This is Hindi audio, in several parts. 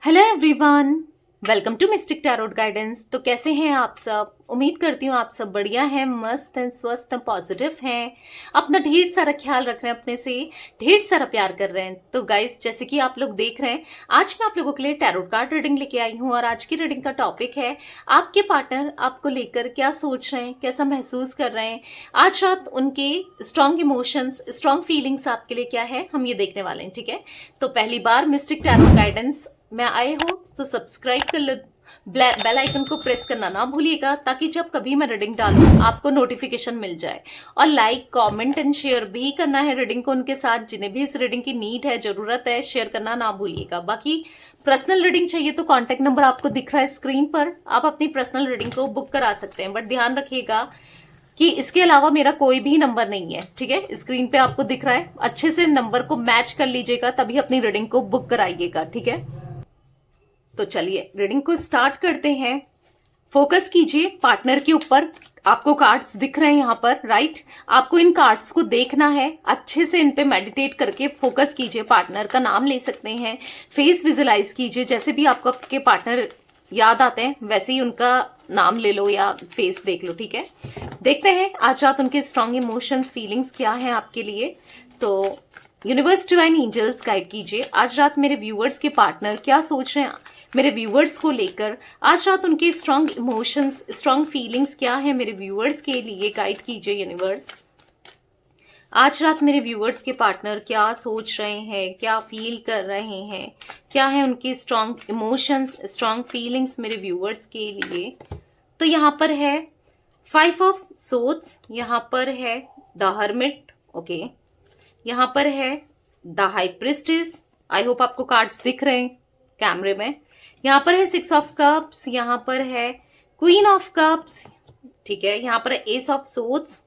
Hello everyone, welcome to mystic tarot guidance. तो कैसे हैं आप सब? उम्मीद करती हूँ आप सब बढ़िया हैं, मस्त हैं, स्वस्थ हैं, पॉजिटिव हैं, अपना ढेर सारा ख्याल रख रहे हैं, अपने से ढेर सारा प्यार कर रहे हैं। तो गाइस, जैसे कि आप लोग देख रहे हैं, आज मैं आप लोगों के लिए टैरोट कार्ड रीडिंग लेके आई हूँ और आज की रीडिंग का टॉपिक है आपके पार्टनर आपको लेकर क्या सोच रहे हैं, कैसा महसूस कर रहे हैं, आज रात उनके स्ट्रॉन्ग इमोशंस, स्ट्रॉन्ग फीलिंग्स आपके लिए क्या है, हम ये देखने वाले हैं। ठीक है, तो पहली बार मिस्टिक टैरोट गाइडेंस में आए हो तो सब्सक्राइब कर लो, बेल आइकन को प्रेस करना ना भूलिएगा ताकि जब कभी मैं रीडिंग डालूं आपको नोटिफिकेशन मिल जाए। और लाइक, कमेंट एंड शेयर भी करना है रीडिंग को उनके साथ, जिन्हें भी इस रीडिंग की नीड है, जरूरत है, शेयर करना ना भूलिएगा। बाकी पर्सनल रीडिंग चाहिए तो कॉन्टेक्ट नंबर आपको दिख रहा है स्क्रीन पर, आप अपनी पर्सनल रीडिंग को बुक करा सकते हैं। बट ध्यान रखिएगा कि इसके अलावा मेरा कोई भी नंबर नहीं है। ठीक है, स्क्रीन पे आपको दिख रहा है, अच्छे से नंबर को मैच कर लीजिएगा तभी अपनी रीडिंग को बुक कराइएगा। ठीक है, तो चलिए रीडिंग को स्टार्ट करते हैं। फोकस कीजिए पार्टनर के ऊपर। आपको कार्ड्स दिख रहे हैं यहाँ पर, राइट? आपको इन कार्ड्स को देखना है, अच्छे से इन पे मेडिटेट करके फोकस कीजिए। पार्टनर का नाम ले सकते हैं, फेस विजुलाइज कीजिए, जैसे भी आपको आपके पार्टनर याद आते हैं वैसे ही उनका नाम ले लो या फेस देख लो। ठीक है, देखते हैं आज रात उनके स्ट्रॉन्ग इमोशंस, फीलिंग्स क्या हैं आपके लिए। तो यूनिवर्स, डिवाइन एंजल्स गाइड कीजिए आज रात मेरे व्यूअर्स के पार्टनर क्या सोच रहे हैं मेरे व्यूअर्स को लेकर। आज रात उनके स्ट्रॉन्ग इमोशंस, स्ट्रॉन्ग फीलिंग्स क्या है मेरे व्यूअर्स के लिए, गाइड कीजिए यूनिवर्स। आज रात मेरे व्यूअर्स के पार्टनर क्या सोच रहे हैं, क्या फील कर रहे हैं, क्या है उनके स्ट्रॉन्ग इमोशंस, स्ट्रॉन्ग फीलिंग्स मेरे व्यूअर्स के लिए। तो यहाँ पर है 5 ऑफ सोर्ड्स, यहाँ पर है द हर्मिट, ओके, यहाँ पर है the high priestess. I hope आपको कार्ड्स दिख रहे हैं कैमरे में। यहाँ पर है 6 ऑफ कप्स, यहाँ पर है क्वीन ऑफ कप्स, ठीक है, यहाँ पर है एस ऑफ सोर्ड्स,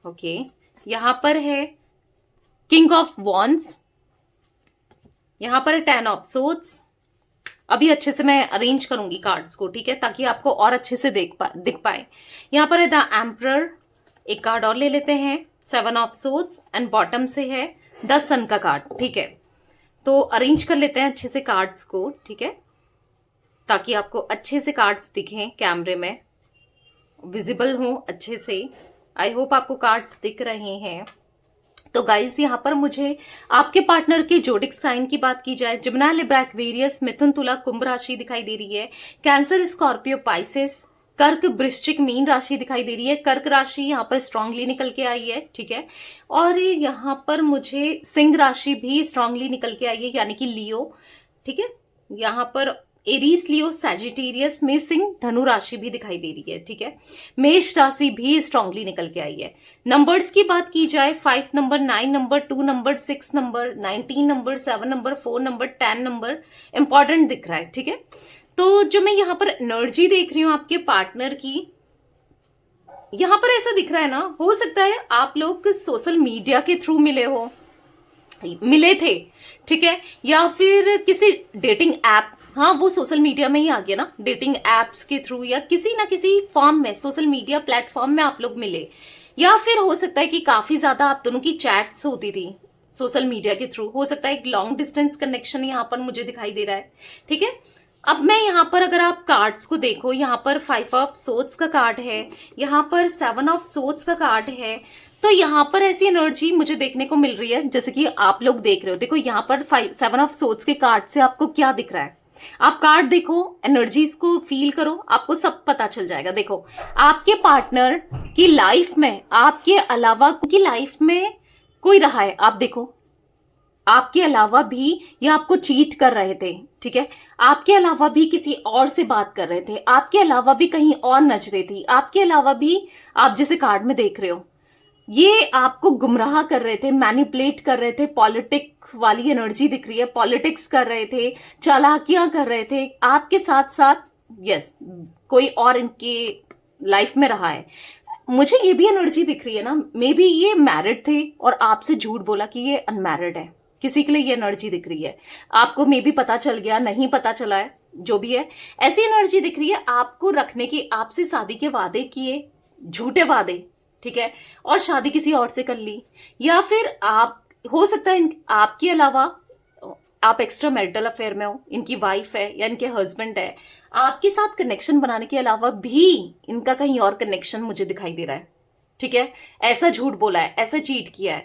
ओके, यहाँ पर है किंग ऑफ वॉन्ड्स, यहाँ पर है 10 ऑफ सोर्ड्स। अभी अच्छे से मैं अरेंज करूंगी कार्ड्स को, ठीक है, ताकि आपको और अच्छे से दिख पाए। यहाँ पर है द एम्परर, एक कार्ड और ले लेते हैं, 7 ऑफ सोर्ड्स, एंड बॉटम से है द सन का कार्ड। ठीक है, तो अरेंज कर लेते हैं अच्छे से कार्ड्स को, ठीक है, ताकि आपको अच्छे से कार्ड्स दिखें, कैमरे में विजिबल हो अच्छे से। आई होप आपको कार्ड्स दिख रहे हैं। तो गाइस, यहाँ पर मुझे आपके पार्टनर के जोडिक साइन की बात की जाए, जिमिनी, लिब्रा, एक्वेरियस, मिथुन, तुला, कुंभ राशि दिखाई दे रही है। कैंसर, स्कॉर्पियो, पाइसेस, कर्क, वृश्चिक, मीन राशि दिखाई दे रही है। कर्क राशि यहाँ पर स्ट्रांगली निकल के आई है, ठीक है, और यहाँ पर मुझे सिंह राशि भी स्ट्रांगली निकल के आई है, यानी कि लियो। ठीक है, यहाँ पर एरीस, लियो, सैजिटेरियस में सिंह, धनु राशि भी दिखाई दे रही है। ठीक है, मेष राशि भी स्ट्रांगली निकल के आई है। नंबर्स की बात की जाए, 5 number, 9 number, 2 number, 6 number, 19 number, 7 number, 4 number, 10 number important दिख रहा है। ठीक है, तो जो मैं यहाँ पर एनर्जी देख रही हूँ आपके पार्टनर की, यहाँ पर ऐसा दिख रहा है ना, हो सकता है आप लोग सोशल मीडिया के थ्रू मिले थे, ठीक है, या फिर किसी डेटिंग ऐप, हाँ वो सोशल मीडिया में ही आ गया ना, डेटिंग एप्स के थ्रू या किसी ना किसी फॉर्म में, सोशल मीडिया प्लेटफॉर्म में आप लोग मिले। या फिर हो सकता है कि काफी ज्यादा आप दोनों की चैट्स होती थी सोशल मीडिया के थ्रू, हो सकता है एक लॉन्ग डिस्टेंस कनेक्शन यहाँ पर मुझे दिखाई दे रहा है। ठीक है, अब मैं यहाँ पर अगर आप कार्ड्स को देखो, यहाँ पर 5 ऑफ सोर्ड्स का कार्ड है, यहाँ पर 7 ऑफ सोर्ड्स का कार्ड है। तो यहाँ पर ऐसी एनर्जी मुझे देखने को मिल रही है जैसे कि आप लोग देख रहे हो। देखो यहाँ पर 7 ऑफ सोर्ड्स के कार्ड से आपको क्या दिख रहा है, आप कार्ड देखो, एनर्जीज को फील करो, आपको सब पता चल जाएगा। देखो, आपके पार्टनर की लाइफ में आपके अलावा की लाइफ में कोई रहा है, आप देखो, आपके अलावा भी ये आपको चीट कर रहे थे, ठीक है, आपके अलावा भी किसी और से बात कर रहे थे, आपके अलावा भी कहीं और नजरें थी, आपके अलावा भी आप जैसे कार्ड में देख रहे हो ये आपको गुमराह कर रहे थे, मैनिपुलेट कर रहे थे, पॉलिटिक वाली एनर्जी दिख रही है, पॉलिटिक्स कर रहे थे, चालाकियां कर रहे थे आपके साथ साथ। यस, कोई और इनके लाइफ में रहा है। मुझे ये भी एनर्जी दिख रही है ना, मे बी ये मैरिड थे और आपसे झूठ बोला कि ये अनमैरिड है, किसी के लिए ये एनर्जी दिख रही है। आपको मे बी पता चल गया, नहीं पता चला है, जो भी है, ऐसी एनर्जी दिख रही है आपको रखने की, आपसे शादी के वादे किए, झूठे वादे, ठीक है, और शादी किसी और से कर ली। या फिर आप, हो सकता है आपके अलावा आप एक्स्ट्रा मैरिटल अफेयर में हो, इनकी वाइफ है या इनके हस्बैंड है, आपके साथ कनेक्शन बनाने के अलावा भी इनका कहीं और कनेक्शन मुझे दिखाई दे रहा है। ठीक है, ऐसा झूठ बोला है, ऐसा चीट किया है,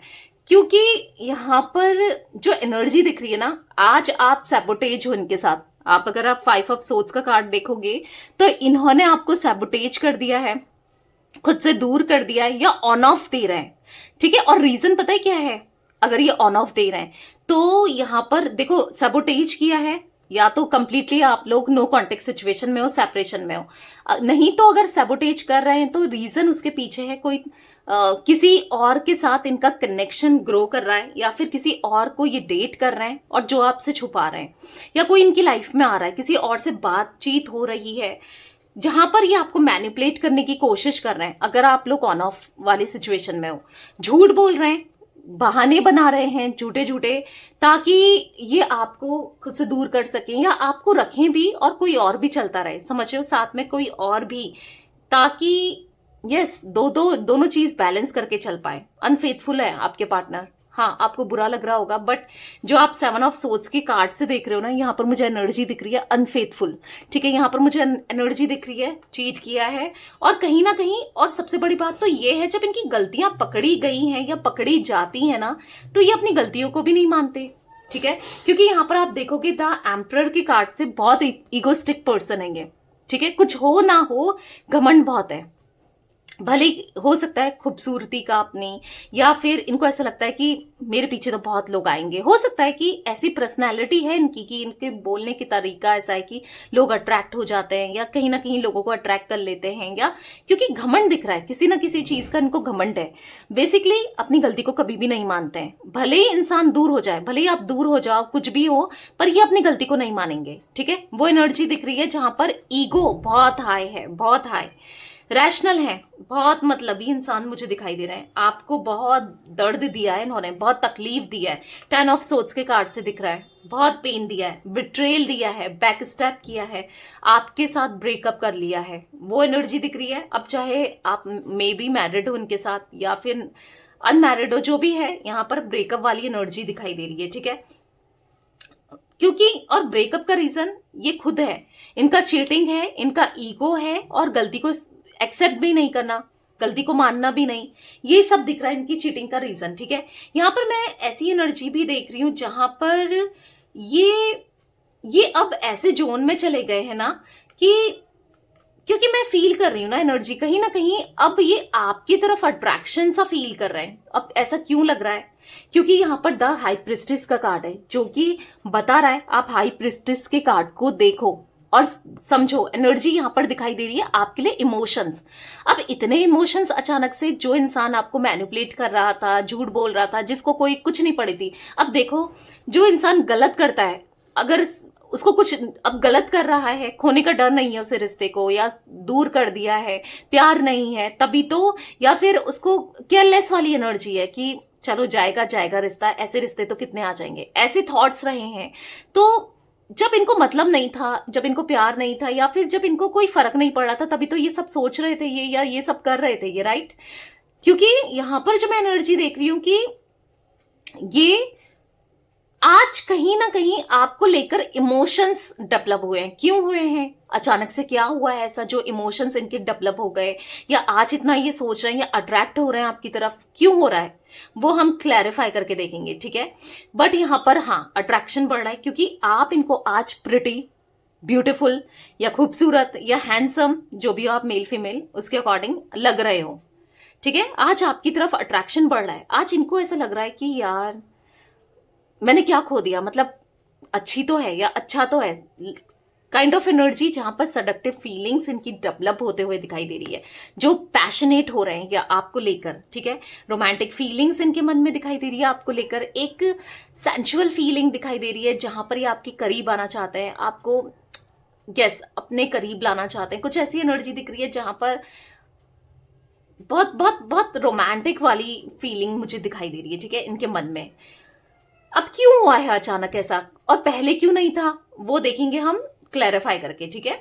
क्योंकि यहाँ पर जो एनर्जी दिख रही है ना, आज आप सैबोटेज हो इनके साथ। आप अगर आप 5 ऑफ सोर्ड्स का कार्ड देखोगे तो इन्होंने आपको सैबोटेज कर दिया है, खुद से दूर कर दिया है, या ऑन ऑफ दे रहे हैं। ठीक है, और रीजन पता है क्या है? अगर ये ऑन ऑफ दे रहे हैं तो यहाँ पर देखो, सैबोटेज किया है, या तो कंप्लीटली आप लोग नो कॉन्टेक्ट सिचुएशन में हो, सेपरेशन में हो, नहीं तो अगर सैबोटेज कर रहे हैं तो रीजन उसके पीछे है कोई किसी और के साथ इनका कनेक्शन ग्रो कर रहा है, या फिर किसी और को ये डेट कर रहे हैं और जो आपसे छुपा रहे हैं, या कोई इनकी लाइफ में आ रहा है, किसी और से बातचीत हो रही है जहां पर ये आपको मैनिपुलेट करने की कोशिश कर रहे हैं। अगर आप लोग ऑन ऑफ वाली सिचुएशन में हो, झूठ बोल रहे हैं, बहाने बना रहे हैं झूठे झूठे, ताकि ये आपको खुद से दूर कर सकें या आपको रखें भी और कोई और भी चलता रहे, समझ रहे हो, साथ में कोई और भी, ताकि यस दोनों चीज बैलेंस करके चल पाए। अनफेथफुल है आपके पार्टनर। हाँ, आपको बुरा लग रहा होगा, बट जो आप 7 ऑफ सोर्ड्स के कार्ड से देख रहे हो ना, यहाँ पर मुझे एनर्जी दिख रही है अनफेथफुल। ठीक है, यहाँ पर मुझे एनर्जी दिख रही है चीट किया है, और कहीं ना कहीं, और सबसे बड़ी बात तो ये है, जब इनकी गलतियां पकड़ी गई हैं या पकड़ी जाती हैं ना, तो ये अपनी गलतियों को भी नहीं मानते। ठीक है, क्योंकि यहाँ पर आप देखोगे द एम्परर के कार्ड से बहुत इगोस्टिक पर्सन है ये। ठीक है, कुछ हो ना हो, घमंड बहुत है। भले हो सकता है खूबसूरती का अपनी, या फिर इनको ऐसा लगता है कि मेरे पीछे तो बहुत लोग आएंगे। हो सकता है कि ऐसी पर्सनैलिटी है इनकी कि इनके बोलने की तरीका ऐसा है कि लोग अट्रैक्ट हो जाते हैं, या कहीं ना कहीं लोगों को अट्रैक्ट कर लेते हैं, या क्योंकि घमंड दिख रहा है, किसी ना किसी चीज का इनको घमंड है। बेसिकली अपनी गलती को कभी भी नहीं मानते हैं, भले ही इंसान दूर हो जाए, भले ही आप दूर हो जाओ, कुछ भी हो, पर ये अपनी गलती को नहीं मानेंगे। ठीक है, वो एनर्जी दिख रही है जहां पर ईगो बहुत हाई है, बहुत हाई। रैशनल है, बहुत मतलबी इंसान मुझे दिखाई दे रहे हैं। आपको बहुत दर्द दिया है इन्होंने, बहुत तकलीफ दिया है। 10 ऑफ सोर्ड्स के कार्ड से दिख रहा है, बहुत पेन दिया है, बिट्रेल दिया है, बैक स्टेप किया है, आपके साथ ब्रेकअप कर लिया है, वो एनर्जी दिख रही है। अब चाहे आप मे बी मैरिड हो इनके साथ या फिर अनमैरिड हो, जो भी है, यहाँ पर ब्रेकअप वाली एनर्जी दिखाई दे रही है। ठीक है, क्योंकि और ब्रेकअप का रीजन ये खुद है, इनका चीटिंग है, इनका ईगो है, और गलती को एक्सेप्ट भी नहीं करना, गलती को मानना भी नहीं, ये सब दिख रहा है इनकी चीटिंग का रीजन। ठीक है, यहां पर मैं ऐसी एनर्जी भी देख रही हूं जहां पर ये अब ऐसे जोन में चले गए हैं ना, कि क्योंकि मैं फील कर रही हूं ना एनर्जी, कहीं ना कहीं अब ये आपकी तरफ अट्रैक्शन सा फील कर रहे हैं। अब ऐसा क्यों लग रहा है? क्योंकि यहां पर द हाई प्रिस्टेस का कार्ड है, जो कि बता रहा है आप हाई प्रिस्टेस के कार्ड को देखो और समझो। एनर्जी यहां पर दिखाई दे रही है आपके लिए इमोशंस। अब इतने इमोशंस अचानक से, जो इंसान आपको मैनिपुलेट कर रहा था, झूठ बोल रहा था, जिसको कोई कुछ नहीं पड़ी थी, अब देखो, जो इंसान गलत करता है, अगर उसको कुछ अब गलत कर रहा है, खोने का डर नहीं है उसे रिश्ते को, या दूर कर दिया है, प्यार नहीं है तभी तो, या फिर उसको केयरलेस वाली एनर्जी है कि चलो जाएगा जाएगा रिश्ता, ऐसे रिश्ते तो कितने आ जाएंगे, ऐसे थॉट्स रहे हैं। तो जब इनको मतलब नहीं था, जब इनको प्यार नहीं था, या फिर जब इनको कोई फर्क नहीं पड़ रहा था, तभी तो ये सब सोच रहे थे ये, या ये सब कर रहे थे ये, राइट? क्योंकि यहां पर जो मैं एनर्जी देख रही हूं कि ये आज कहीं ना कहीं आपको लेकर इमोशंस डेवलप हुए हैं। क्यों हुए हैं? अचानक से क्या हुआ है ऐसा जो इमोशंस इनके डेवलप हो गए, या आज इतना ये सोच रहे हैं या अट्रैक्ट हो रहे हैं आपकी तरफ? क्यों हो रहा है वो हम क्लैरिफाई करके देखेंगे। ठीक है, बट यहां पर हाँ, अट्रैक्शन बढ़ रहा है क्योंकि आप इनको आज प्रिटी, ब्यूटीफुल, या खूबसूरत, या हैंडसम, जो भी हो आप, मेल फीमेल, उसके अकॉर्डिंग लग रहे हो। ठीक है, आज आपकी तरफ अट्रैक्शन बढ़ रहा है। आज इनको ऐसा लग रहा है कि यार मैंने क्या खो दिया, मतलब अच्छी तो है या अच्छा तो है, काइंड ऑफ एनर्जी जहां पर सडक्टिव फीलिंग्स इनकी डेवलप होते हुए दिखाई दे रही है, जो पैशनेट हो रहे हैं या आपको लेकर। ठीक है, रोमांटिक फीलिंग्स इनके मन में दिखाई दे रही है आपको लेकर, एक सेंचुअल फीलिंग दिखाई दे रही है जहां पर ये आपके करीब आना चाहते हैं, आपको अपने करीब लाना चाहते हैं। कुछ ऐसी एनर्जी दिख रही है जहां पर बहुत बहुत बहुत रोमांटिक वाली फीलिंग मुझे दिखाई दे रही है। ठीक है, इनके मन में। अब क्यों हुआ है अचानक ऐसा, और पहले क्यों नहीं था, वो देखेंगे हम क्लैरिफाई करके। ठीक है,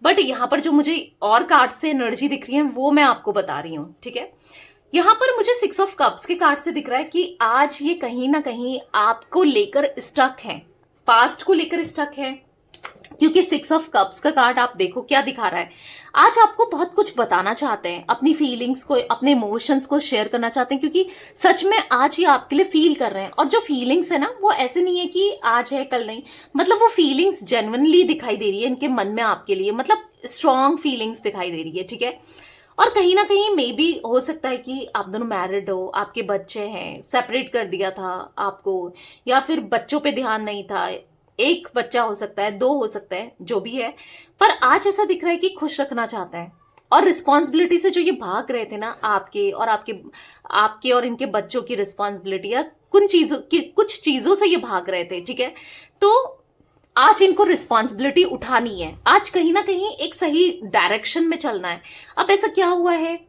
बट यहां पर जो मुझे और कार्ड से एनर्जी दिख रही है वो मैं आपको बता रही हूं। ठीक है, यहां पर मुझे 6 ऑफ कप्स के कार्ड से दिख रहा है कि आज ये कहीं ना कहीं आपको लेकर स्टक हैं, पास्ट को लेकर स्टक है, क्योंकि 6 ऑफ कप्स का कार्ड आप देखो क्या दिखा रहा है। आज आपको बहुत कुछ बताना चाहते हैं, अपनी फीलिंग्स को, अपने इमोशंस को शेयर करना चाहते हैं, क्योंकि सच में आज ये आपके लिए फील कर रहे हैं। और जो फीलिंग्स है ना, वो ऐसे नहीं है कि आज है कल नहीं, मतलब वो फीलिंग्स जेन्युइनली दिखाई दे रही है इनके मन में आपके लिए, मतलब स्ट्रॉन्ग फीलिंग्स दिखाई दे रही है, ठीक है। और कहीं ना कहीं मे बी हो सकता है कि आप दोनों मैरिड हो, आपके बच्चे हैं, सेपरेट कर दिया था आपको, या फिर बच्चों पे ध्यान नहीं था, एक बच्चा हो सकता है, 2 हो सकता है, जो भी है, पर आज ऐसा दिख रहा है कि खुश रखना चाहता है। और रिस्पॉन्सिबिलिटी से जो ये भाग रहे थे ना, आपके और इनके बच्चों की रिस्पॉन्सिबिलिटी, या कुछ चीजों से ये भाग रहे थे, ठीक है। तो आज इनको रिस्पॉन्सिबिलिटी उठानी है, आज कहीं ना कहीं एक सही डायरेक्शन में चलना है। अब ऐसा क्या हुआ है,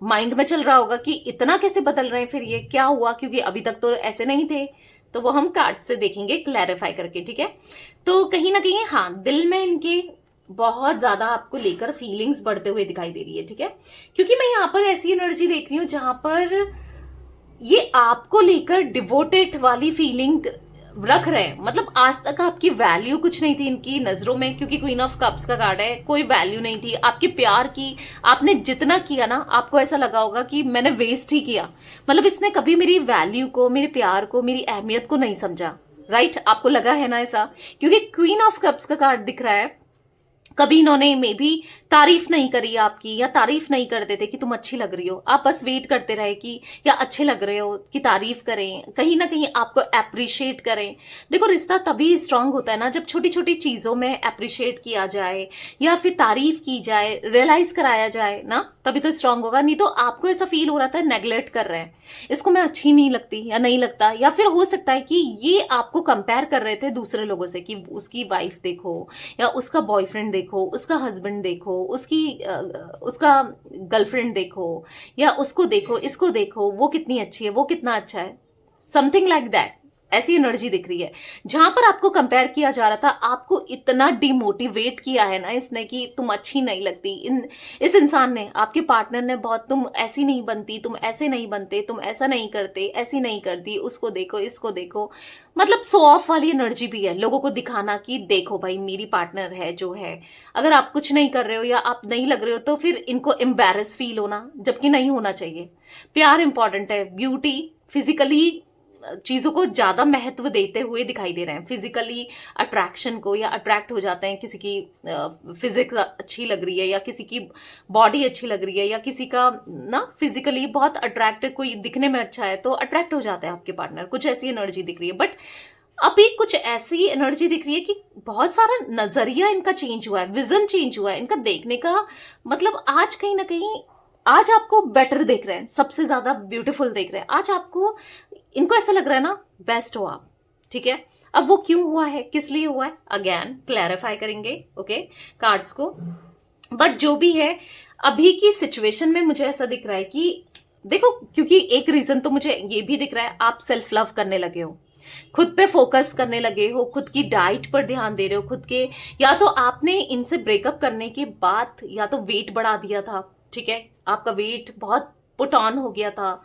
माइंड में चल रहा होगा कि इतना कैसे बदल रहे हैं, फिर ये क्या हुआ, क्योंकि अभी तक तो ऐसे नहीं थे। तो वो हम कार्ड से देखेंगे क्लैरिफाई करके, ठीक है। तो कहीं ना कहीं हाँ, दिल में इनके बहुत ज्यादा आपको लेकर फीलिंग्स बढ़ते हुए दिखाई दे रही है, ठीक है। क्योंकि मैं यहाँ पर ऐसी एनर्जी देख रही हूँ जहां पर ये आपको लेकर डिवोटेड वाली फीलिंग रख रहे हैं। मतलब आज तक आपकी वैल्यू कुछ नहीं थी इनकी नजरों में, क्योंकि क्वीन ऑफ कप्स का कार्ड है, कोई वैल्यू नहीं थी आपके प्यार की। आपने जितना किया ना, आपको ऐसा लगा होगा कि मैंने वेस्ट ही किया, मतलब इसने कभी मेरी वैल्यू को, मेरे प्यार को, मेरी अहमियत को नहीं समझा, राइट। आपको लगा है ना ऐसा, क्योंकि क्वीन ऑफ कप्स का कार्ड दिख रहा है। कभी इन्होंने मे बी तारीफ नहीं करी आपकी, या तारीफ नहीं करते थे कि तुम अच्छी लग रही हो, आप बस वेट करते रहे कि या अच्छे लग रहे हो, कि तारीफ करें, कहीं ना कहीं आपको अप्रिशिएट करें। देखो रिश्ता तभी स्ट्रांग होता है ना, जब छोटी छोटी चीजों में अप्रिशिएट किया जाए, या फिर तारीफ की जाए, रियलाइज कराया जाए ना, तभी तो स्ट्रांग होगा। नहीं तो आपको ऐसा फील हो रहा था नेग्लेक्ट कर रहे हैं, इसको मैं अच्छी नहीं लगती या नहीं लगता, या फिर हो सकता है कि ये आपको कंपेयर कर रहे थे दूसरे लोगों से, कि उसकी वाइफ देखो, या उसका बॉयफ्रेंड देखो, उसका हस्बैंड देखो, उसका गर्लफ्रेंड देखो, या उसको देखो, इसको देखो, वो कितनी अच्छी है, वो कितना अच्छा है, समथिंग लाइक दैट। ऐसी एनर्जी दिख रही है जहां पर आपको कंपेयर किया जा रहा था। आपको इतना डिमोटिवेट किया है ना इसने कि तुम अच्छी नहीं लगती। इस इंसान ने, आपके पार्टनर ने बहुत, तुम ऐसी नहीं बनती, तुम ऐसे नहीं बनते, तुम ऐसा नहीं करते, ऐसी नहीं करती, उसको देखो, इसको देखो, मतलब शो ऑफ वाली एनर्जी भी है, लोगों को दिखाना कि देखो भाई मेरी पार्टनर है जो है। अगर आप कुछ नहीं कर रहे हो या आप नहीं लग रहे हो, तो फिर इनको एम्बैरेस फील होना, जबकि नहीं होना चाहिए। प्यार इंपॉर्टेंट है, ब्यूटी, फिजिकली चीजों को ज्यादा महत्व देते हुए दिखाई दे रहे हैं, फिजिकली अट्रैक्शन को, या अट्रैक्ट हो जाते हैं, किसी की फिजिक्स अच्छी लग रही है, या किसी की बॉडी अच्छी लग रही है, या किसी का ना फिजिकली बहुत अट्रैक्टिव, कोई दिखने में अच्छा है तो अट्रैक्ट हो जाता है आपके पार्टनर, कुछ ऐसी एनर्जी दिख रही है। बट अभी कुछ ऐसी एनर्जी दिख रही है कि बहुत सारा नजरिया इनका चेंज हुआ है, विजन चेंज हुआ है इनका देखने का। मतलब आज कहीं ना कहीं, आज आपको बेटर देख रहे हैं, सबसे ज्यादा ब्यूटीफुल देख रहे हैं आज आपको। इनको ऐसा लग रहा है ना बेस्ट हो आप, ठीक है। अब वो क्यों हुआ है, किस लिए हुआ है, अगेन क्लैरिफाई करेंगे, ओके, कार्ड्स को। बट जो भी है, अभी की सिचुएशन में मुझे ऐसा दिख रहा है कि देखो, क्योंकि एक रीजन तो मुझे ये भी दिख रहा है, आप सेल्फ लव करने लगे हो, खुद पे फोकस करने लगे हो, खुद की डाइट पर ध्यान दे रहे हो, खुद के, या तो आपने इनसे ब्रेकअप करने के बाद या तो वेट बढ़ा दिया था, ठीक है, आपका वेट बहुत पुट ऑन हो गया था,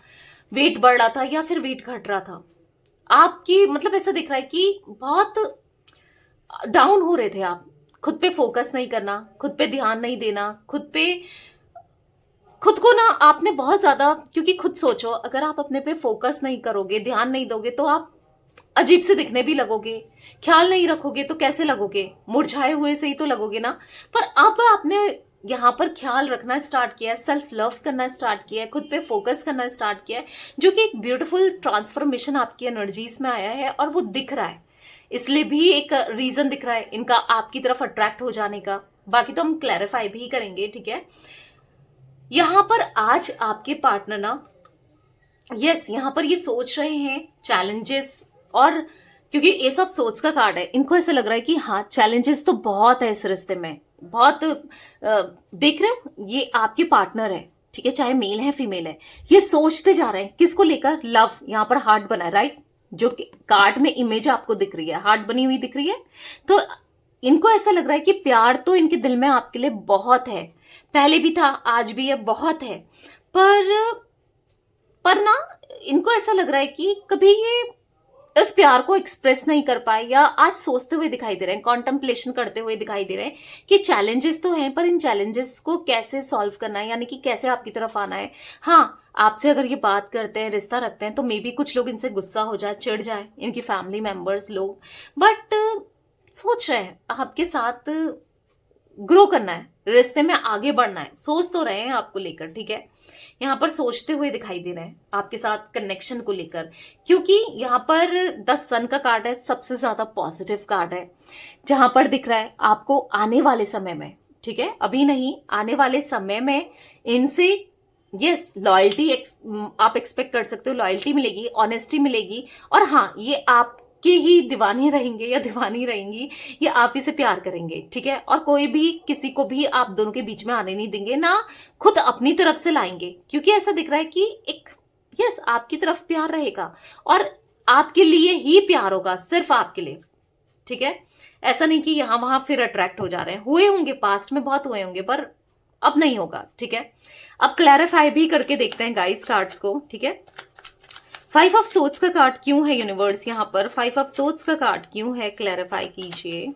वेट बढ़ रहा था, या फिर वेट घट रहा था आपकी। मतलब ऐसा दिख रहा है कि बहुत डाउन हो रहे थे आप, खुद पे फोकस नहीं करना, खुद पे ध्यान नहीं देना, खुद को ना आपने बहुत ज्यादा, क्योंकि खुद सोचो, अगर आप अपने पे फोकस नहीं करोगे, ध्यान नहीं दोगे, तो आप अजीब से दिखने भी लगोगे, ख्याल नहीं रखोगे तो कैसे लगोगे, मुरझाए हुए से ही तो लगोगे ना। पर अब आपने यहाँ पर ख्याल रखना स्टार्ट किया है, सेल्फ लव करना स्टार्ट किया है, खुद पे फोकस करना स्टार्ट किया है, जो कि एक ब्यूटीफुल ट्रांसफॉर्मेशन आपकी एनर्जीज में आया है, और वो दिख रहा है। इसलिए भी एक रीजन दिख रहा है इनका आपकी तरफ अट्रैक्ट हो जाने का। बाकी तो हम क्लैरिफाई भी करेंगे, ठीक है। यहाँ पर आज आपके पार्टनर ना, यस, यहाँ पर ये सोच रहे हैं चैलेंजेस, और क्योंकि ये सब सोच का कार्ड है, इनको ऐसा लग रहा है कि हाँ चैलेंजेस तो बहुत है इस रिश्ते में, बहुत देख रहे हो, ये आपके पार्टनर है, ठीक है, चाहे मेल है फीमेल है, ये सोचते जा रहे हैं किसको लेकर, लव। यहाँ पर हार्ट बना है, राइट, जो कार्ड में इमेज आपको दिख रही है, हार्ट बनी हुई दिख रही है। तो इनको ऐसा लग रहा है कि प्यार तो इनके दिल में आपके लिए बहुत है, पहले भी था, आज भी है, बहुत है। पर ना इनको ऐसा लग रहा है कि कभी ये इस प्यार को एक्सप्रेस नहीं कर पाए, या आज सोचते हुए दिखाई दे रहे हैं, कॉन्टेम्पलेशन करते हुए दिखाई दे रहे हैं कि चैलेंजेस तो हैं, पर इन चैलेंजेस को कैसे सॉल्व करना है, यानी कि कैसे आपकी तरफ आना है। हाँ, आपसे अगर ये बात करते हैं, रिश्ता रखते हैं, तो मे बी कुछ लोग इनसे गुस्सा हो जाए, चिढ़ जाए, इनकी फैमिली मेंबर्स लोग, बट सोच रहे हैं आपके साथ ग्रो करना है, रिश्ते में आगे बढ़ना है, सोच तो रहे हैं आपको लेकर, ठीक है। यहाँ पर सोचते हुए दिखाई दे रहे हैं आपके साथ कनेक्शन को लेकर, क्योंकि यहाँ पर 10 सन का कार्ड है, सबसे ज्यादा पॉजिटिव कार्ड है, जहां पर दिख रहा है आपको आने वाले समय में, ठीक है, अभी नहीं, आने वाले समय में इनसे यस लॉयल्टी आप एक्सपेक्ट कर सकते हो, लॉयल्टी मिलेगी, ऑनेस्टी मिलेगी, और हाँ, ये आपके ही दीवानी रहेंगे या दीवानी रहेंगी, ये आप ही से प्यार करेंगे, ठीक है। और कोई भी किसी को भी आप दोनों के बीच में आने नहीं देंगे, ना खुद अपनी तरफ से लाएंगे, क्योंकि ऐसा दिख रहा है कि एक यस आपकी तरफ प्यार रहेगा और आपके लिए ही प्यार होगा, सिर्फ आपके लिए, ठीक है। ऐसा नहीं कि यहां वहां फिर अट्रैक्ट हो जा रहे हैं, हुए होंगे पास्ट में, बहुत हुए होंगे, पर अब नहीं होगा, ठीक है। अब क्लैरिफाई भी करके देखते हैं गाइस कार्ड्स को, ठीक है। 5 ऑफ सोर्ड्स का कार्ड क्यों है यूनिवर्स यहाँ पर, 5 ऑफ सोर्ड्स का कार्ड क्यों है, क्लैरिफाई कीजिए।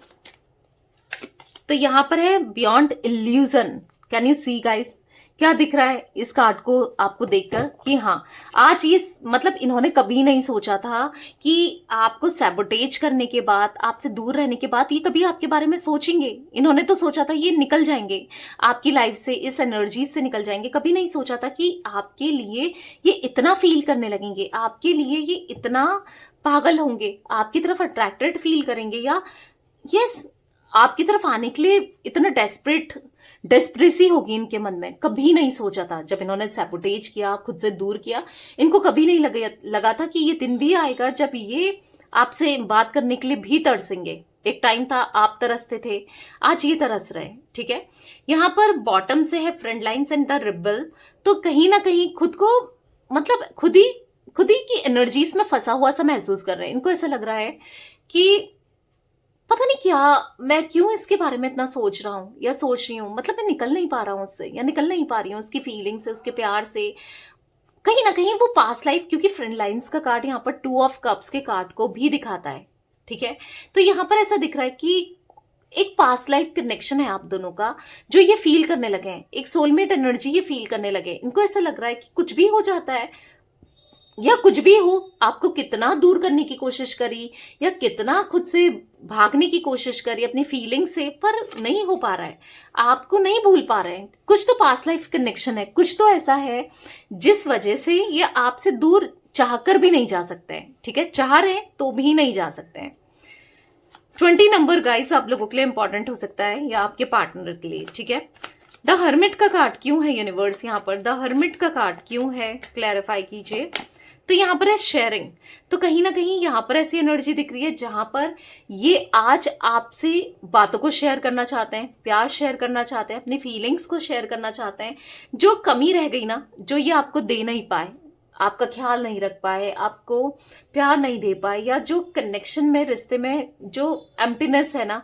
तो यहाँ पर है beyond illusion, can you see guys, क्या दिख रहा है इस कार्ड को आपको देखकर कि हाँ, आज ये मतलब इन्होंने कभी नहीं सोचा था कि आपको सैबोटेज करने के बाद, आपसे दूर रहने के बाद ये कभी आपके बारे में सोचेंगे। इन्होंने तो सोचा था ये निकल जाएंगे आपकी लाइफ से, इस एनर्जी से निकल जाएंगे, कभी नहीं सोचा था कि आपके लिए ये इतना फील करने लगेंगे, आपके लिए ये इतना पागल होंगे, आपकी तरफ अट्रैक्टेड फील करेंगे, या यस आपकी तरफ आने के लिए इतना डेस्परेसी होगी इनके मन में। कभी नहीं सोचा था, जब इन्होंने सैबोटेज किया, खुद से दूर किया, इनको कभी नहीं लगा था कि ये दिन भी आएगा जब ये आपसे बात करने के लिए भी तरसेंगे। एक टाइम था आप तरसते थे, आज ये तरस रहे, ठीक है। यहाँ पर बॉटम से है front lines and the rebel, तो कहीं ना कहीं खुद को मतलब खुद ही की एनर्जीज में फंसा हुआ सा महसूस कर रहे हैं। इनको ऐसा लग रहा है कि पता नहीं क्या, मैं क्यों इसके बारे में इतना सोच रहा हूँ या सोच रही हूँ, मतलब मैं निकल नहीं पा रहा हूँ उससे, या निकल नहीं पा रही हूँ उसकी फीलिंग से, उसके प्यार से। कहीं ना कहीं वो पास्ट लाइफ, क्योंकि फ्रेंड लाइन्स का कार्ड यहाँ पर 2 ऑफ कप्स के कार्ड को भी दिखाता है, ठीक है। तो यहाँ पर ऐसा दिख रहा है कि एक पास्ट लाइफ कनेक्शन है आप दोनों का, जो ये फील करने लगे हैं, एक सोलमेट एनर्जी ये फील करने लगे। इनको ऐसा लग रहा है कि कुछ भी हो जाता है या कुछ भी हो, आपको कितना दूर करने की कोशिश करी या कितना खुद से भागने की कोशिश करी अपनी फीलिंग से, पर नहीं हो पा रहा है, आपको नहीं भूल पा रहे हैं। कुछ तो पास्ट लाइफ कनेक्शन है, कुछ तो ऐसा है जिस वजह से ये आपसे दूर चाहकर भी नहीं जा सकते हैं, ठीक है, चाह रहे हैं तो भी नहीं जा सकते हैं। 20 नंबर गाइस आप लोगों के लिए इंपॉर्टेंट हो सकता है या आपके पार्टनर के लिए, ठीक है। द हर्मिट का कार्ड क्यों है यूनिवर्स यहाँ पर, द हर्मिट का कार्ड क्यों है, क्लैरिफाई कीजिए। तो यहाँ पर है शेयरिंग, तो कहीं ना कहीं यहाँ पर ऐसी एनर्जी दिख रही है जहां पर ये आज आपसे बातों को शेयर करना चाहते हैं, प्यार शेयर करना चाहते हैं, अपनी फीलिंग्स को शेयर करना चाहते हैं। जो कमी रह गई ना, जो ये आपको दे नहीं पाए, आपका ख्याल नहीं रख पाए, आपको प्यार नहीं दे पाए, या जो कनेक्शन में, रिश्ते में जो एम्प्टीनेस है ना,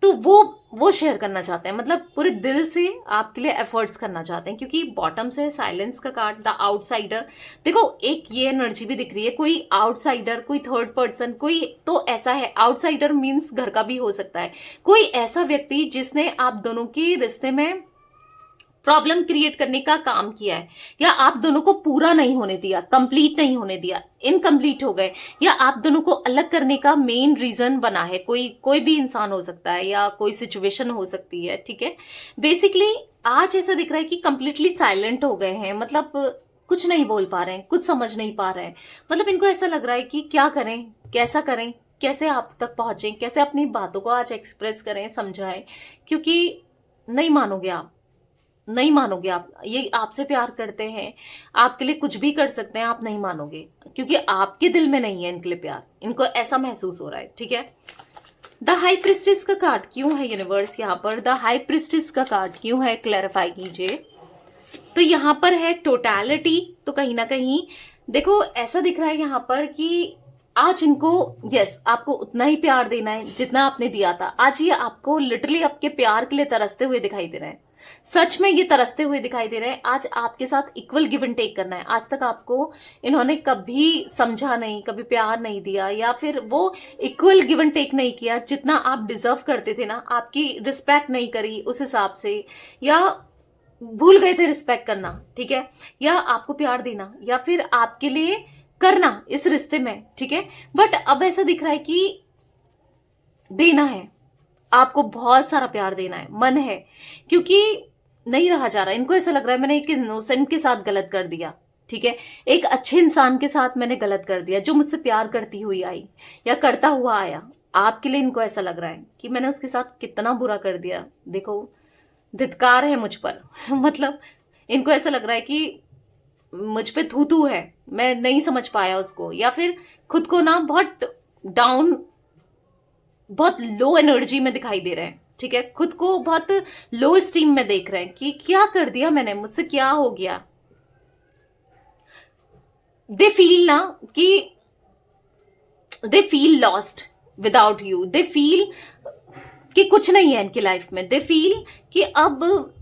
तो वो शेयर करना चाहते हैं, मतलब पूरे दिल से आपके लिए एफर्ट्स करना चाहते हैं। क्योंकि बॉटम से साइलेंस का कार्ड, द आउटसाइडर, देखो एक ये एनर्जी भी दिख रही है, कोई आउटसाइडर, कोई थर्ड पर्सन, कोई तो ऐसा है, आउटसाइडर मीन्स घर का भी हो सकता है, कोई ऐसा व्यक्ति जिसने आप दोनों के रिश्ते में प्रॉब्लम क्रिएट करने का काम किया है, या आप दोनों को पूरा नहीं होने दिया, कंप्लीट नहीं होने दिया, इनकम्प्लीट हो गए, या आप दोनों को अलग करने का मेन रीजन बना है। कोई भी इंसान हो सकता है या कोई सिचुएशन हो सकती है, ठीक है। बेसिकली आज ऐसा दिख रहा है कि कंप्लीटली साइलेंट हो गए हैं, मतलब कुछ नहीं बोल पा रहे हैं, कुछ समझ नहीं पा रहे हैं, मतलब इनको ऐसा लग रहा है कि क्या करें, कैसा करें, कैसे आप तक पहुंचे, कैसे अपनी बातों को आज एक्सप्रेस करें, समझाएं, क्योंकि नहीं मानोगे आप, नहीं मानोगे आप, ये आपसे प्यार करते हैं, आपके लिए कुछ भी कर सकते हैं, आप नहीं मानोगे, क्योंकि आपके दिल में नहीं है इनके लिए प्यार, इनको ऐसा महसूस हो रहा है, ठीक है। द हाई प्रिस्टेस का कार्ड क्यों है यूनिवर्स यहाँ पर, द हाई प्रिस्टेस का कार्ड क्यों है, क्लैरिफाई कीजिए। तो यहाँ पर है टोटैलिटी, तो कहीं ना कहीं देखो ऐसा दिख रहा है यहाँ पर कि आज इनको यस आपको उतना ही प्यार देना है जितना आपने दिया था। आज ये आपको लिटरली आपके प्यार के लिए तरसते हुए दिखाई दे रहे हैं, सच में ये तरसते हुए दिखाई दे रहे हैं। आज आपके साथ इक्वल गिव एंड टेक करना है। आज तक आपको इन्होंने कभी समझा नहीं, कभी प्यार नहीं दिया, या फिर वो इक्वल गिव एंड टेक नहीं किया जितना आप डिजर्व करते थे ना। आपकी रिस्पेक्ट नहीं करी उस हिसाब से, या भूल गए थे रिस्पेक्ट करना, ठीक है, या आपको प्यार देना, या फिर आपके लिए करना इस रिश्ते में, ठीक है। बट अब ऐसा दिख रहा है कि देना है, आपको बहुत सारा प्यार देना है, मन है, क्योंकि नहीं रहा जा रहा। इनको ऐसा लग रहा है मैंने एक इनोसेंट के साथ गलत कर दिया, ठीक है, एक अच्छे इंसान के साथ मैंने गलत कर दिया, जो मुझसे प्यार करती हुई आई या करता हुआ आया। आपके लिए इनको ऐसा लग रहा है कि मैंने उसके साथ कितना बुरा कर दिया, देखो धिक्कार है मुझ पर। मतलब इनको ऐसा लग रहा है कि मुझ पे थू थू है, मैं नहीं समझ पाया उसको, या फिर खुद को ना बहुत डाउन, बहुत लो एनर्जी में दिखाई दे रहे हैं, ठीक है, खुद को बहुत लो स्टीम में देख रहे हैं कि क्या कर दिया मैंने, मुझसे क्या हो गया। दे फील ना कि they feel lost without you, they feel कि कुछ नहीं है इनकी लाइफ में, दे फील कि अब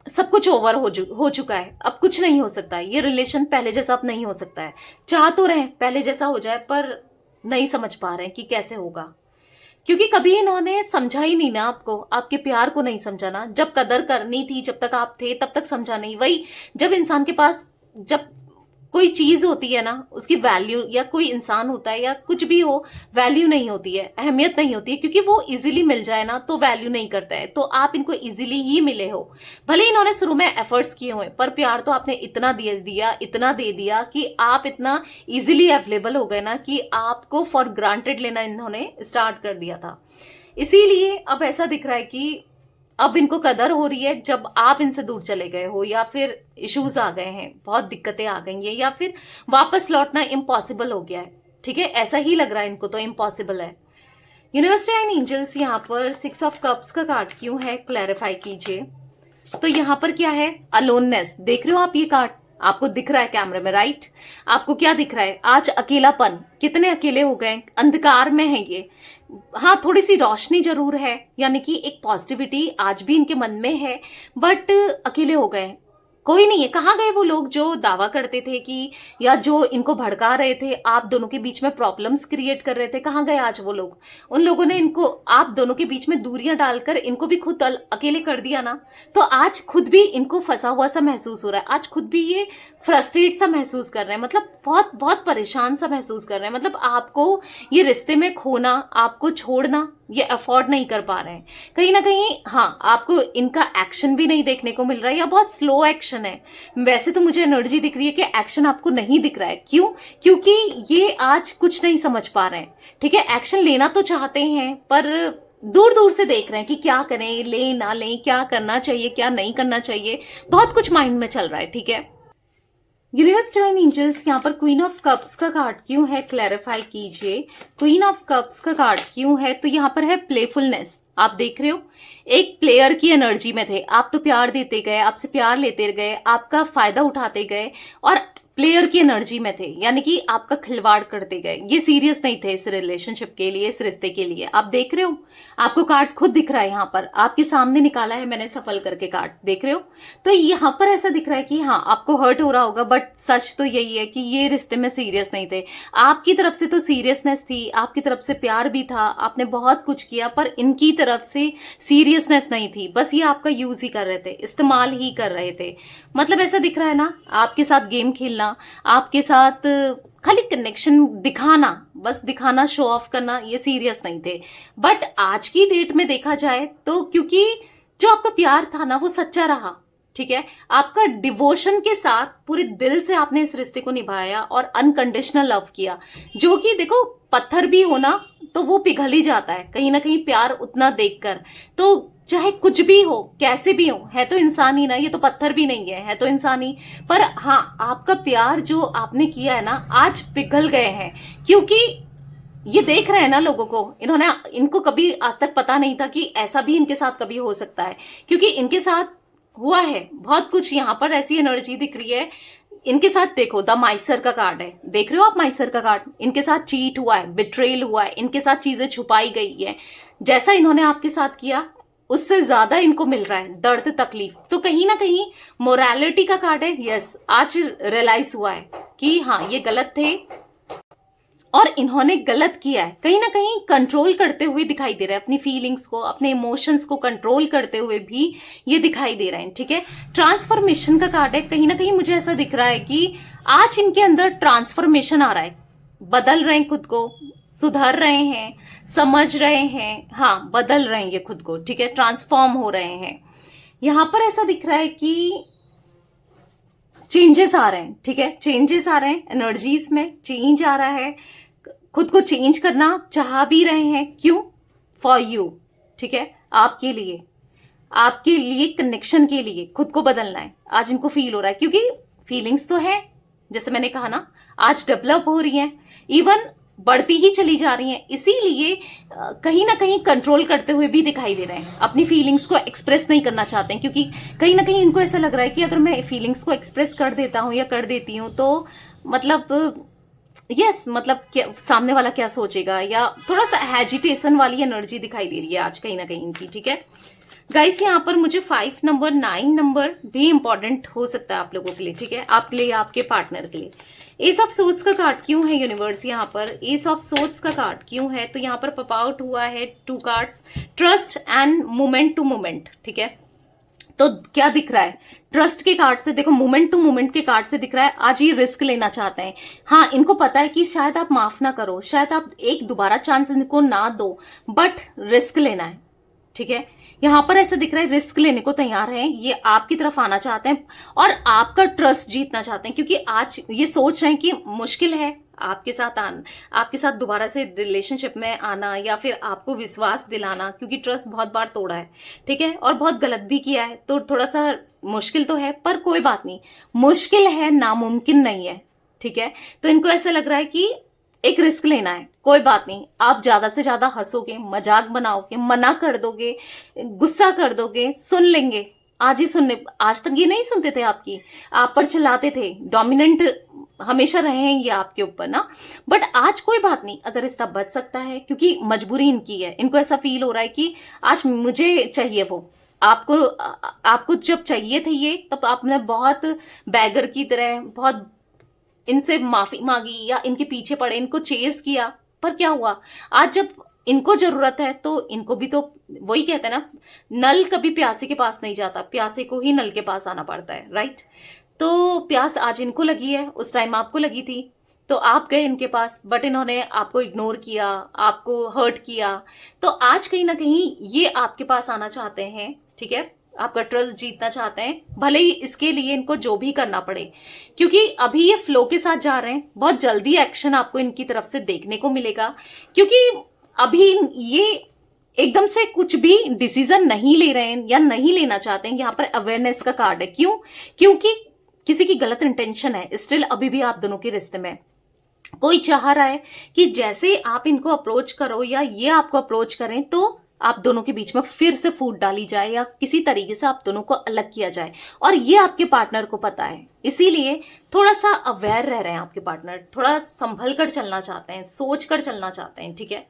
सब कुछ ओवर हो चुका है, अब कुछ नहीं हो सकता है, ये रिलेशन पहले जैसा अब नहीं हो सकता है। चाह तो रहे पहले जैसा हो जाए, पर नहीं समझ पा रहे हैं कि कैसे होगा, क्योंकि कभी इन्होंने समझा ही नहीं ना आपको, आपके प्यार को नहीं समझा ना। जब कदर करनी थी, जब तक आप थे तब तक समझा नहीं। वही जब इंसान के पास जब कोई चीज होती है ना, उसकी वैल्यू, या कोई इंसान होता है या कुछ भी हो, वैल्यू नहीं होती है, अहमियत नहीं होती है, क्योंकि वो इजीली मिल जाए ना तो वैल्यू नहीं करता है। तो आप इनको इजीली ही मिले हो, भले इन्होंने शुरू में एफर्ट्स किए हुए, पर प्यार तो आपने इतना दे दिया, इतना दे दिया कि आप इतना इजीली अवेलेबल हो गए ना कि आपको फॉर ग्रांटेड लेना इन्होंने स्टार्ट कर दिया था। इसीलिए अब ऐसा दिख रहा है कि अब इनको कदर हो रही है जब आप इनसे दूर चले गए हो, या फिर इश्यूज आ गए हैं, बहुत दिक्कतें आ गई हैं, या फिर वापस लौटना इम्पॉसिबल हो गया है, ठीक है, ऐसा ही लग रहा है इनको तो इम्पॉसिबल है। यूनिवर्सिटी एंड एंजल्स यहाँ पर 6 ऑफ कप्स का कार्ड क्यों है, क्लैरिफाई कीजिए। तो यहाँ पर क्या है, अलोननेस, देख रहे हो आप ये कार्ड, आपको दिख रहा है कैमरे में, राइट। आपको क्या दिख रहा है, आज अकेलापन, कितने अकेले हो गए, अंधकार में है ये। हाँ, थोड़ी सी रोशनी जरूर है, यानी कि एक पॉजिटिविटी आज भी इनके मन में है, बट अकेले हो गए, कोई नहीं है। कहाँ गए वो लोग जो दावा करते थे कि, या जो इनको भड़का रहे थे, आप दोनों के बीच में प्रॉब्लम्स क्रिएट कर रहे थे, कहाँ गए आज वो लोग। उन लोगों ने इनको, आप दोनों के बीच में दूरियां डालकर इनको भी खुद अकेले कर दिया ना। तो आज खुद भी इनको फंसा हुआ सा महसूस हो रहा है, आज खुद भी ये फ्रस्ट्रेट सा महसूस कर रहे हैं, मतलब बहुत बहुत परेशान सा महसूस कर रहे हैं। मतलब आपको ये रिश्ते में खोना, आपको छोड़ना, ये अफोर्ड नहीं कर पा रहे हैं कहीं ना कहीं। हाँ, आपको इनका एक्शन भी नहीं देखने को मिल रहा है, या बहुत स्लो एक्शन है। वैसे तो मुझे एनर्जी दिख रही है कि एक्शन आपको नहीं दिख रहा है। क्यों? क्योंकि ये आज कुछ नहीं समझ पा रहे हैं, ठीक है। एक्शन लेना तो चाहते हैं, पर दूर दूर से देख रहे हैं कि क्या करें, ले ना लें, क्या करना चाहिए, क्या नहीं करना चाहिए, बहुत कुछ माइंड में चल रहा है, ठीक है। यूनिवर्स एंड एंजल्स यहाँ पर क्वीन ऑफ कप्स का कार्ड क्यों है, क्लैरिफाई कीजिए। क्वीन ऑफ कप्स का कार्ड क्यों है, तो यहाँ पर है प्लेफुलनेस। आप देख रहे हो, एक प्लेयर की एनर्जी में थे आप, तो प्यार देते गए, आपसे प्यार लेते गए, आपका फायदा उठाते गए, और प्लेयर की एनर्जी में थे, यानी कि आपका खिलवाड़ करते गए। ये सीरियस नहीं थे इस रिलेशनशिप के लिए, इस रिश्ते के लिए। आप देख रहे हो, आपको कार्ड खुद दिख रहा है यहाँ पर, आपके सामने निकाला है मैंने सफल करके कार्ड, देख रहे हो। तो यहाँ पर ऐसा दिख रहा है कि हाँ, आपको हर्ट हो रहा होगा, बट सच तो यही है कि ये रिश्ते में सीरियस नहीं थे। आपकी तरफ से तो सीरियसनेस थी, आपकी तरफ से प्यार भी था, आपने बहुत कुछ किया, पर इनकी तरफ से सीरियसनेस नहीं थी। बस ये आपका यूज ही कर रहे थे, इस्तेमाल ही कर रहे थे। मतलब ऐसा दिख रहा है ना, आपके साथ गेम खेलना, आपके साथ खाली कनेक्शन दिखाना, बस दिखाना, शो ऑफ करना, ये सीरियस नहीं थे। बट आज की डेट में देखा जाए तो, क्योंकि जो आपका प्यार था ना वो सच्चा रहा, ठीक है, आपका डिवोशन के साथ पूरे दिल से आपने इस रिश्ते को निभाया और अनकंडीशनल लव किया, जो कि देखो पत्थर भी हो ना तो वो पिघल ही जाता है कहीं ना कहीं प्यार उतना देखकर। तो चाहे कुछ भी हो, कैसे भी हो, है तो इंसान ही ना, ये तो पत्थर भी नहीं है तो इंसान ही। पर हाँ, आपका प्यार जो आपने किया है ना, आज पिघल गए हैं, क्योंकि ये देख रहे हैं ना लोगों को, इनको कभी आज तक पता नहीं था कि ऐसा भी इनके साथ कभी हो सकता है, क्योंकि इनके साथ हुआ है बहुत कुछ। यहाँ पर ऐसी एनर्जी दिख रही है इनके साथ, देखो द माइसर का कार्ड है, देख रहे हो आप माइसर का कार्ड। इनके साथ चीट हुआ है, बिट्रेल हुआ है, इनके साथ चीजें छुपाई गई है। जैसा इन्होंने आपके साथ किया उससे ज्यादा इनको मिल रहा है दर्द तकलीफ। तो कहीं ना कहीं मोरालिटी का कार्ड है। यस, आज रियलाइज हुआ है कि हाँ ये गलत थे और इन्होंने गलत किया है। कहीं ना कहीं कंट्रोल करते हुए दिखाई दे रहा है, अपनी फीलिंग्स को, अपने इमोशंस को कंट्रोल करते हुए भी ये दिखाई दे रहे हैं। ठीक है, ट्रांसफॉर्मेशन का कार्ड है। कहीं ना कहीं मुझे ऐसा दिख रहा है कि आज इनके अंदर ट्रांसफॉर्मेशन आ रहा है, बदल रहे हैं खुद को, सुधर रहे हैं, समझ रहे हैं, हाँ बदल रहे हैं ये खुद को। ठीक है, ट्रांसफॉर्म हो रहे हैं। यहां पर ऐसा दिख रहा है कि चेंजेस आ रहे हैं। ठीक है, चेंजेस आ रहे हैं, एनर्जीज में चेंज आ रहा है, खुद को चेंज करना चाह भी रहे हैं। क्यों? For you. ठीक है, आपके लिए, आपके लिए, कनेक्शन के लिए खुद को बदलना है। आज इनको फील हो रहा है, क्योंकि फीलिंग्स तो है, जैसे मैंने कहा ना, आज डेवलप हो रही हैं, इवन बढ़ती ही चली जा रही हैं। इसीलिए कहीं ना कहीं कंट्रोल करते हुए भी दिखाई दे रहे हैं, अपनी फीलिंग्स को एक्सप्रेस नहीं करना चाहते हैं, क्योंकि कहीं ना कहीं इनको ऐसा लग रहा है कि अगर मैं फीलिंग्स को एक्सप्रेस कर देता हूं या कर देती हूं तो मतलब यस, मतलब क्या सामने वाला क्या सोचेगा, या थोड़ा सा हेजिटेशन वाली एनर्जी दिखाई दे रही है आज कहीं ना कहीं इनकी। ठीक है गाइस, यहाँ पर मुझे 5 नंबर, 9 नंबर भी इंपॉर्टेंट हो सकता है आप लोगों के लिए। ठीक है, आपके लिए, आपके पार्टनर के लिए। एस ऑफ सोर्ड्स का कार्ड क्यों है यूनिवर्स यहाँ पर? एस ऑफ सोर्ड्स का कार्ड क्यों है? तो यहाँ पर पॉप आउट हुआ है 2 cards, trust and moment to moment. ठीक है, तो क्या दिख रहा है? ट्रस्ट के कार्ड से देखो, मोमेंट टू मोमेंट के कार्ड से दिख रहा है आज ये रिस्क लेना चाहते हैं। हाँ, इनको पता है कि शायद आप माफ ना करो, शायद आप एक दोबारा चांस इनको ना दो, बट रिस्क लेना है। ठीक है, यहां पर ऐसा दिख रहा है रिस्क लेने को तैयार हैं, ये आपकी तरफ आना चाहते हैं और आपका ट्रस्ट जीतना चाहते हैं, क्योंकि आज ये सोच रहे हैं कि मुश्किल है आपके साथ दोबारा से रिलेशनशिप में आना, या फिर आपको विश्वास दिलाना, क्योंकि ट्रस्ट बहुत बार तोड़ा है। ठीक है, और बहुत गलत भी किया है, तो थोड़ा सा मुश्किल तो है, पर कोई बात नहीं, मुश्किल है, नामुमकिन नहीं है। ठीक है, तो इनको ऐसा लग रहा है कि एक रिस्क लेना है, कोई बात नहीं, आप ज्यादा से ज्यादा हंसोगे, मजाक बनाओगे, मना कर दोगे, गुस्सा कर दोगे, सुन लेंगे। आज ही सुनने, आज तक ये नहीं सुनते थे आपकी, आप पर चिल्लाते थे, डोमिनेंट हमेशा रहे हैं ये आपके ऊपर ना, बट आज कोई बात नहीं, अगर रिश्ता बच सकता है, क्योंकि मजबूरी इनकी है। इनको ऐसा फील हो रहा है कि आज मुझे चाहिए वो, आपको जब चाहिए थे ये, तब आपने बहुत बैगर की तरह बहुत इनसे माफी मांगी या इनके पीछे पड़े, इनको चेस किया, पर क्या हुआ? आज जब इनको जरूरत है तो इनको भी, तो वही कहते हैं ना, नल कभी प्यासे के पास नहीं जाता, प्यासे को ही नल के पास आना पड़ता है, राइट? तो प्यास आज इनको लगी है, उस टाइम आपको लगी थी, तो आप गए इनके पास, बट इन्होंने आपको इग्नोर किया, आपको हर्ट किया। तो आज कहीं ना कहीं ये आपके पास आना चाहते हैं। ठीक है, आपका ट्रस्ट जीतना चाहते हैं, भले ही इसके लिए इनको जो भी करना पड़े, क्योंकि अभी ये फ्लो के साथ जा रहे हैं। बहुत जल्दी एक्शन आपको इनकी तरफ से देखने को मिलेगा, क्योंकि अभी ये एकदम से कुछ भी डिसीजन नहीं ले रहे हैं या नहीं लेना चाहते हैं। यहाँ पर अवेयरनेस का कार्ड है। क्यों? क्योंकि किसी की गलत इंटेंशन है स्टिल अभी भी आप दोनों के रिश्ते में। कोई चाह रहा है कि जैसे आप इनको अप्रोच करो या ये आपको अप्रोच करें, तो आप दोनों के बीच में फिर से फूट डाली जाए या किसी तरीके से आप दोनों को अलग किया जाए, और ये आपके पार्टनर को पता है। इसीलिए थोड़ा सा अवेयर रह रहे हैं आपके पार्टनर, थोड़ा संभल कर चलना चाहते हैं, सोच कर चलना चाहते हैं। ठीक है,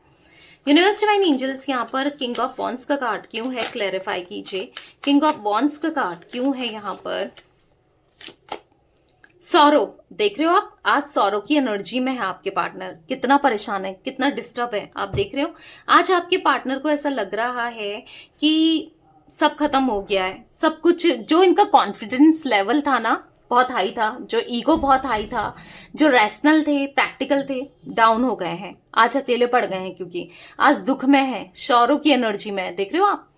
यूनिवर्स डिवाइन एंजल्स यहाँ पर किंग ऑफ वॉन्ड्स का कार्ड क्यों है? क्लैरिफाई कीजिए, किंग ऑफ वॉन्ड्स का कार्ड क्यों है यहाँ पर? सौरो, देख रहे हो आप, आज सौरो की एनर्जी में है आपके पार्टनर। कितना परेशान है, कितना डिस्टर्ब है, आप देख रहे हो। आज आपके पार्टनर को ऐसा लग रहा है कि सब खत्म हो गया है, सब कुछ। जो इनका कॉन्फिडेंस लेवल था ना, बहुत हाई था, जो ईगो बहुत हाई था, जो रैशनल थे, प्रैक्टिकल थे, डाउन हो गए हैं। आज अकेले पड़ गए हैं, क्योंकि आज दुख में है, सौरो की एनर्जी में, देख रहे हो आप,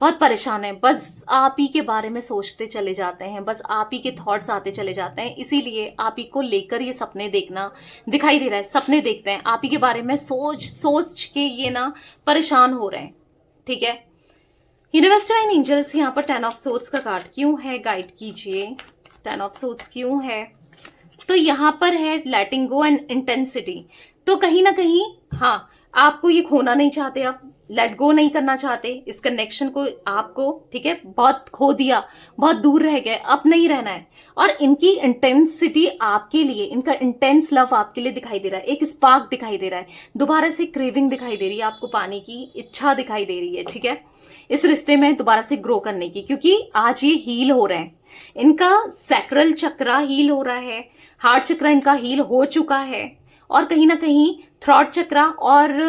बहुत परेशान है। बस आप ही के बारे में सोचते चले जाते हैं, बस आप ही के थॉट्स आते चले जाते हैं। इसीलिए आप ही को लेकर ये सपने देखना दिखाई दे रहा है, सपने देखते हैं आप ही के बारे में, सोच सोच के ये ना परेशान हो रहे हैं। ठीक है, यूनिवर्स डिवाइन एंजल्स यहाँ पर 10 ऑफ सोर्ड्स का कार्ड क्यों है? गाइड कीजिए, 10 ऑफ सोर्ड्स क्यों है? तो यहाँ पर है लेटिंग गो एंड इंटेंसिटी। तो कहीं ना कहीं हाँ, आपको ये खोना नहीं चाहते आप, लेट गो नहीं करना चाहते इस कनेक्शन को आपको, ठीक है, बहुत खो दिया, बहुत दूर रह गए, अब नहीं रहना है। और इनकी इंटेंसिटी आपके लिए, इनका इंटेंस लव आपके लिए दिखाई दे रहा है, एक स्पार्क दिखाई दे रहा है, दोबारा से क्रेविंग दिखाई दे रही है, आपको पाने की इच्छा दिखाई दे रही है, ठीक है, इस रिश्ते में दोबारा से ग्रो करने की, क्योंकि आज ये हील हो रहे हैं। इनका सैक्रल चक्रा हील हो रहा है, हार्ट चक्रा इनका हील हो चुका है, और कहीं ना कहीं थ्रॉट चक्रा और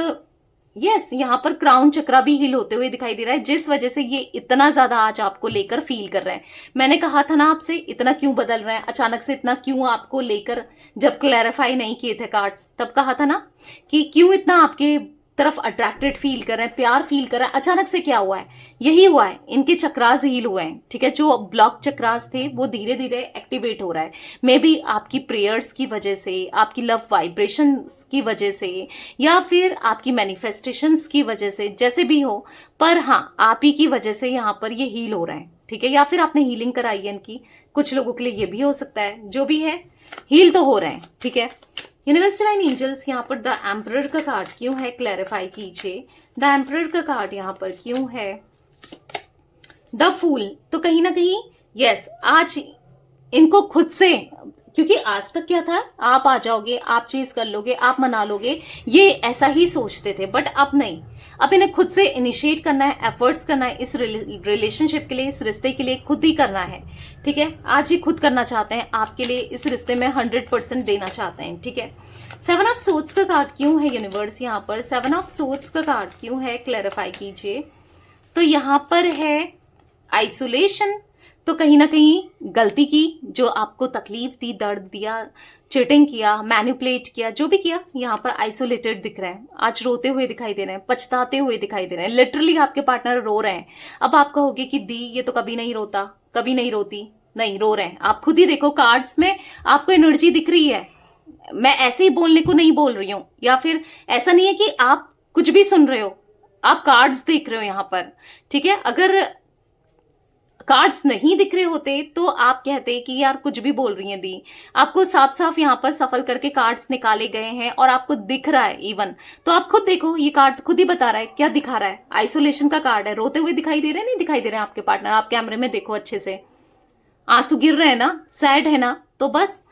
यस यहाँ पर क्राउन चक्रा भी हील होते हुए दिखाई दे रहा है, जिस वजह से ये इतना ज्यादा आज आपको लेकर फील कर रहे हैं। मैंने कहा था ना आपसे, इतना क्यों बदल रहे हैं अचानक से, इतना क्यों आपको लेकर, जब क्लैरिफाई नहीं किए थे कार्ड्स तब कहा था ना कि क्यों इतना आपके तरफ अट्रैक्टेड फील कर रहे हैं, प्यार फील कर रहे हैं। अचानक से क्या हुआ है, यही हुआ है, इनके चक्रास हील हुए हैं, ठीक है, जो ब्लॉक चक्रास थे वो धीरे धीरे एक्टिवेट हो रहा है। मे बी आपकी प्रेयर्स की वजह से, आपकी लव वाइब्रेशन की वजह से, या फिर आपकी मैनिफेस्टेशंस की वजह से, जैसे भी हो, पर हाँ आप ही की वजह से यहाँ पर ये हील हो रहे हैं, ठीक है, या फिर आपने हीलिंग कराई है इनकी, कुछ लोगों के लिए ये भी हो सकता है, जो भी है हील तो हो रहे हैं, ठीक है। यूनिवर्स डिवाइन एंजल्स यहाँ पर द एम्परर का कार्ड क्यों है, क्लैरिफाई कीजिए। द एम्परर का कार्ड यहाँ पर क्यों है, द फूल, तो कहीं ना कहीं यस आज इनको खुद से, क्योंकि आज तक क्या था, आप आ जाओगे, आप चीज कर लोगे, आप मना लोगे, ये ऐसा ही सोचते थे, बट अब नहीं, अब इन्हें खुद से इनिशिएट करना है, एफर्ट्स करना है, इस रिलेशनशिप के लिए, इस रिश्ते के लिए खुद ही करना है, ठीक है। आज ये खुद करना चाहते हैं आपके लिए, इस रिश्ते में 100% देना चाहते हैं, ठीक है। 7 ऑफ सोर्ड्स का कार्ड क्यों है यूनिवर्स यहाँ पर, 7 ऑफ सोर्ड्स का कार्ड क्यों है, क्लैरिफाई कीजिए। तो यहाँ पर है आइसोलेशन, तो कहीं ना कहीं गलती की, जो आपको तकलीफ दी, दर्द दिया, चीटिंग किया, मैनिपुलेट किया, जो भी किया, यहाँ पर आइसोलेटेड दिख रहे हैं, आज रोते हुए दिखाई दे रहे हैं, पछताते हुए दिखाई दे रहे हैं, लिटरली आपके पार्टनर रो रहे हैं। अब आप कहोगे कि दी ये तो कभी नहीं रोता, कभी नहीं रोती, नहीं रो रहे हैं, आप खुद ही देखो कार्ड्स में आपको एनर्जी दिख रही है। मैं ऐसे ही बोलने को नहीं बोल रही हूं, या फिर ऐसा नहीं है कि आप कुछ भी सुन रहे हो, आप कार्ड्स देख रहे हो यहाँ पर, ठीक है। अगर कार्ड्स नहीं दिख रहे होते तो आप कहते कि यार कुछ भी बोल रही हैं दी, आपको साफ साफ यहाँ पर सफल करके कार्ड्स निकाले गए हैं और आपको दिख रहा है इवन, तो आप खुद देखो, ये कार्ड खुद ही बता रहा है क्या दिखा रहा है, आइसोलेशन का कार्ड है। रोते हुए दिखाई दे रहे हैं, नहीं दिखाई दे रहे हैं आपके पार्टनर, आप कैमरे में देखो अच्छे से, आंसू गिर रहे हैं ना, सैड है ना, तो बस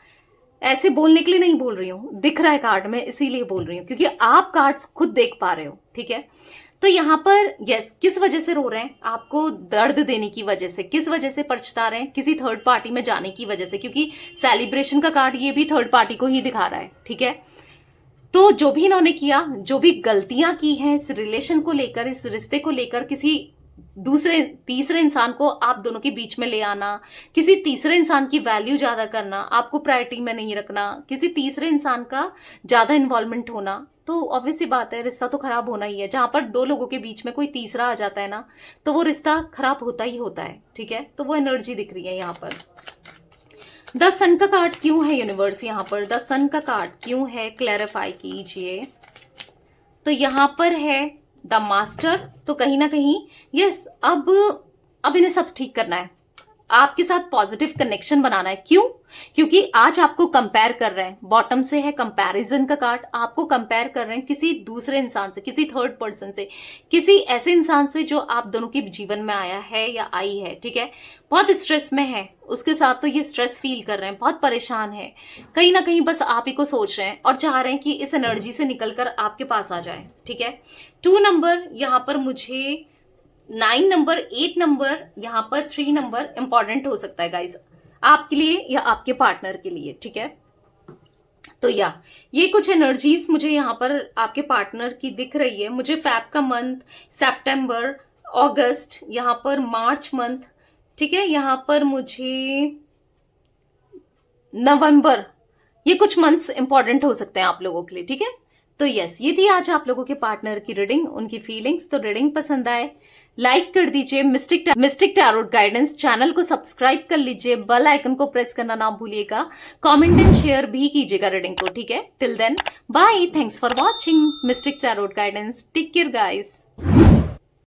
ऐसे बोलने के लिए नहीं बोल रही हूँ, दिख रहा है कार्ड में, इसीलिए बोल रही हूँ क्योंकि आप कार्ड्स खुद देख पा रहे हो, ठीक है। तो यहाँ पर यस, किस वजह से रो रहे हैं, आपको दर्द देने की वजह से, किस वजह से पछता रहे हैं, किसी थर्ड पार्टी में जाने की वजह से, क्योंकि सेलिब्रेशन का कार्ड ये भी थर्ड पार्टी को ही दिखा रहा है, ठीक है। तो जो भी इन्होंने किया, जो भी गलतियां की हैं इस रिलेशन को लेकर, इस रिश्ते को लेकर, किसी दूसरे तीसरे इंसान को आप दोनों के बीच में ले आना, किसी तीसरे इंसान की वैल्यू ज्यादा करना, आपको प्रायोरिटी में नहीं रखना, किसी तीसरे इंसान का ज्यादा इन्वॉल्वमेंट होना, तो ऑब्वियसली बात है रिश्ता तो खराब होना ही है। जहां पर दो लोगों के बीच में कोई तीसरा आ जाता है ना, तो वो रिश्ता खराब होता ही होता है, ठीक है। तो वो एनर्जी दिख रही है यहाँ पर। द सन का कार्ड क्यों है यूनिवर्स यहाँ पर, द सन का कार्ड क्यों है, क्लैरिफाई कीजिए। तो यहाँ पर है द मास्टर, तो कहीं ना कहीं यस, अब इन्हें सब ठीक करना है, आपके साथ पॉजिटिव कनेक्शन बनाना है। क्यों? क्योंकि आज आपको कंपेयर कर रहे हैं, बॉटम से है कंपैरिजन का कार्ड, आपको कंपेयर कर रहे हैं किसी दूसरे इंसान से, किसी थर्ड पर्सन से, किसी ऐसे इंसान से जो आप दोनों के जीवन में आया है या आई है, ठीक है। बहुत स्ट्रेस में है, उसके साथ तो ये स्ट्रेस फील कर रहे हैं, बहुत परेशान है, कहीं ना कहीं बस आप ही को सोच रहे हैं और चाह रहे हैं कि इस एनर्जी से निकलकर आपके पास आ जाए, ठीक है। 2 नंबर यहाँ पर मुझे, 9 नंबर, 8 नंबर, यहाँ पर 3 नंबर इंपॉर्टेंट हो सकता है गाइज, आपके लिए या आपके पार्टनर के लिए, ठीक है। तो ये कुछ एनर्जीज मुझे यहाँ पर आपके पार्टनर की दिख रही है। मुझे फैब का मंथ, सितंबर, अगस्त, यहाँ पर मार्च मंथ, ठीक है, यहाँ पर मुझे नवंबर, ये कुछ मंथ्स इंपॉर्टेंट हो सकते हैं आप लोगों के लिए, ठीक है। तो यस, ये थी आज आप लोगों के पार्टनर की रीडिंग, उनकी फीलिंग्स। तो रीडिंग पसंद आए लाइक कर दीजिए, मिस्टिक टैरोट गाइडेंस चैनल को सब्सक्राइब कर लीजिए, बेल आइकन को प्रेस करना ना भूलिएगा, कमेंट एंड शेयर भी कीजिएगा रीडिंग को, ठीक है। Till then bye, thanks for watching mystic tarot guidance, take care guys.